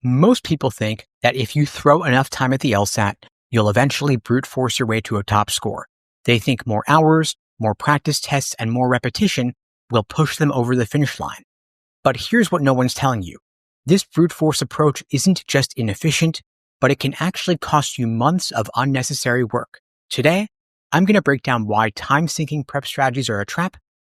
Most people think that if you throw enough time at the LSAT, you'll eventually brute force your way to a top score. They think more hours, more practice tests, and more repetition will push them over the finish line. But here's what no one's telling you. This brute force approach isn't just inefficient, but it can actually cost you months of unnecessary work. Today, I'm going to break down why time-sinking prep strategies are a trap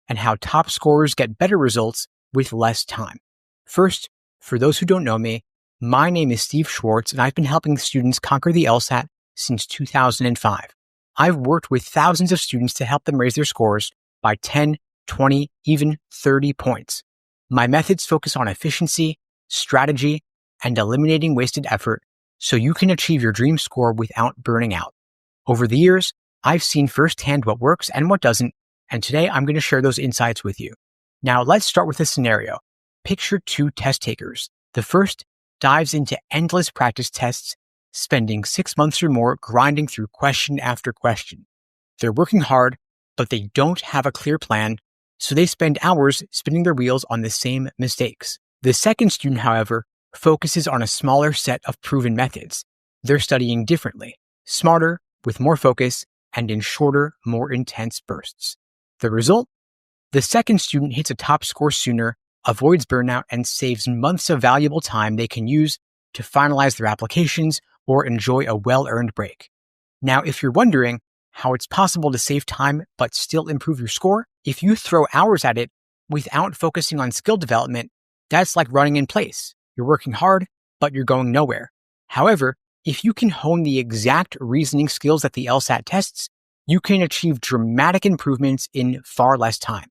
and how top scorers get better results with less time. First, for those who don't know me, my name is Steve Schwartz, and I've been helping students conquer the LSAT since 2005. I've worked with thousands of students to help them raise their scores by 10, 20, even 30 points. My methods focus on efficiency, strategy, and eliminating wasted effort so you can achieve your dream score without burning out. Over the years, I've seen firsthand what works and what doesn't, and today I'm going to share those insights with you. Now let's start with a scenario. Picture two test takers. The first dives into endless practice tests, spending 6 months or more grinding through question after question. They're working hard, but they don't have a clear plan, so they spend hours spinning their wheels on the same mistakes. The second student, however, focuses on a smaller set of proven methods. They're studying differently, smarter, with more focus, and in shorter, more intense bursts. The result? The second student hits a top score sooner, avoids burnout, and saves months of valuable time they can use to finalize their applications or enjoy a well-earned break. Now, if you're wondering how it's possible to save time but still improve your score, if you throw hours at it without focusing on skill development, that's like running in place. You're working hard, but you're going nowhere. However, if you can hone the exact reasoning skills that the LSAT tests, you can achieve dramatic improvements in far less time.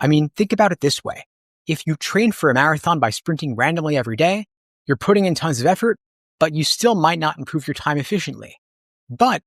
I mean, think about it this way. If you train for a marathon by sprinting randomly every day, you're putting in tons of effort, but you still might not improve your time efficiently. But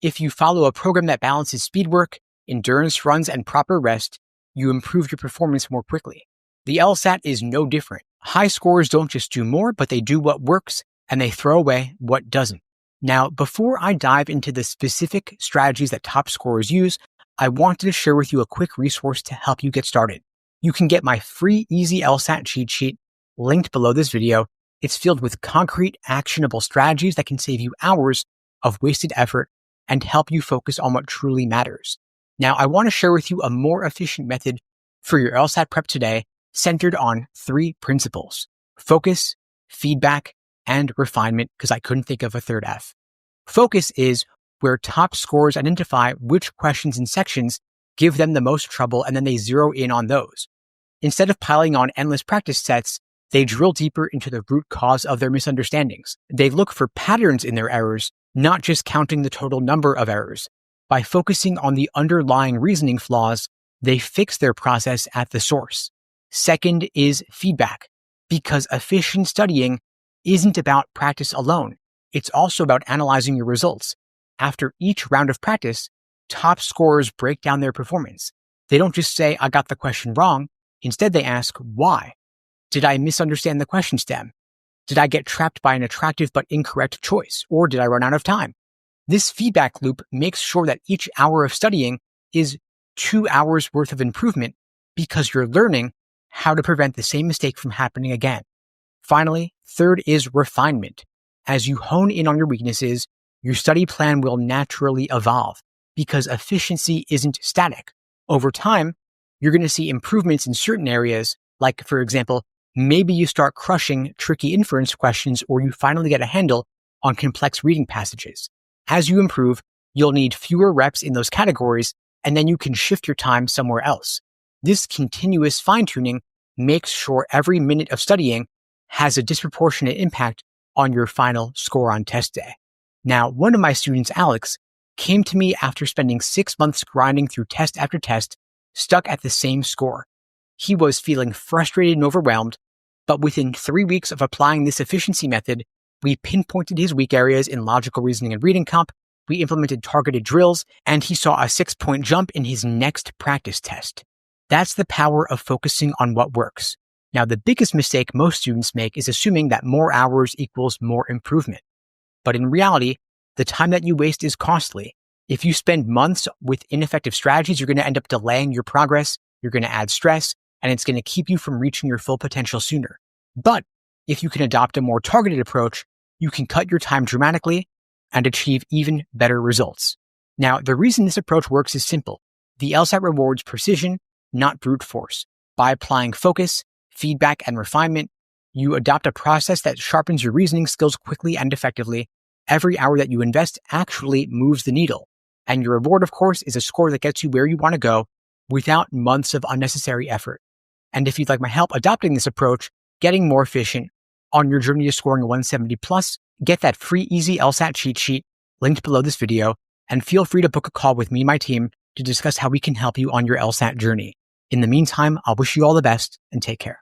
if you follow a program that balances speed work, endurance runs, and proper rest, you improve your performance more quickly. The LSAT is no different. High scorers don't just do more, but they do what works, and they throw away what doesn't. Now, before I dive into the specific strategies that top scorers use, I wanted to share with you a quick resource to help you get started. You can get my free Easy LSAT cheat sheet linked below this video. It's filled with concrete, actionable strategies that can save you hours of wasted effort and help you focus on what truly matters. Now, I want to share with you a more efficient method for your LSAT prep today, centered on 3 principles: focus, feedback, and refinement, because I couldn't think of a third F. Focus is where top scorers identify which questions and sections give them the most trouble, and then they zero in on those. Instead of piling on endless practice sets, they drill deeper into the root cause of their misunderstandings. They look for patterns in their errors, not just counting the total number of errors. By focusing on the underlying reasoning flaws, they fix their process at the source. Second is feedback, because efficient studying isn't about practice alone. It's also about analyzing your results. After each round of practice, top scorers break down their performance. They don't just say, "I got the question wrong." Instead, they ask, "Why? Did I misunderstand the question stem? Did I get trapped by an attractive but incorrect choice? Or did I run out of time?" This feedback loop makes sure that each hour of studying is 2 hours worth of improvement, because you're learning how to prevent the same mistake from happening again. Finally, third is refinement. As you hone in on your weaknesses, your study plan will naturally evolve, because efficiency isn't static. Over time, you're going to see improvements in certain areas, like, for example, maybe you start crushing tricky inference questions, or you finally get a handle on complex reading passages. As you improve, you'll need fewer reps in those categories, and then you can shift your time somewhere else. This continuous fine-tuning makes sure every minute of studying has a disproportionate impact on your final score on test day. Now, one of my students, Alex, came to me after spending 6 months grinding through test after test, stuck at the same score. He was feeling frustrated and overwhelmed, but within 3 weeks of applying this efficiency method, we pinpointed his weak areas in logical reasoning and reading comp, we implemented targeted drills, and he saw a 6-point jump in his next practice test. That's the power of focusing on what works. Now, the biggest mistake most students make is assuming that more hours equals more improvement. But in reality, the time that you waste is costly. If you spend months with ineffective strategies, you're going to end up delaying your progress, you're going to add stress, and it's going to keep you from reaching your full potential sooner. But If you can adopt a more targeted approach, you can cut your time dramatically and achieve even better results. Now, the reason this approach works is simple. The LSAT rewards precision, not brute force. By applying focus, feedback, and refinement, you adopt a process that sharpens your reasoning skills quickly and effectively. Every hour that you invest actually moves the needle. And your reward, of course, is a score that gets you where you want to go without months of unnecessary effort. And if you'd like my help adopting this approach, getting more efficient on your journey to scoring a 170 plus, get that free easy LSAT cheat sheet linked below this video, and feel free to book a call with me and my team to discuss how we can help you on your LSAT journey. In the meantime, I'll wish you all the best and take care.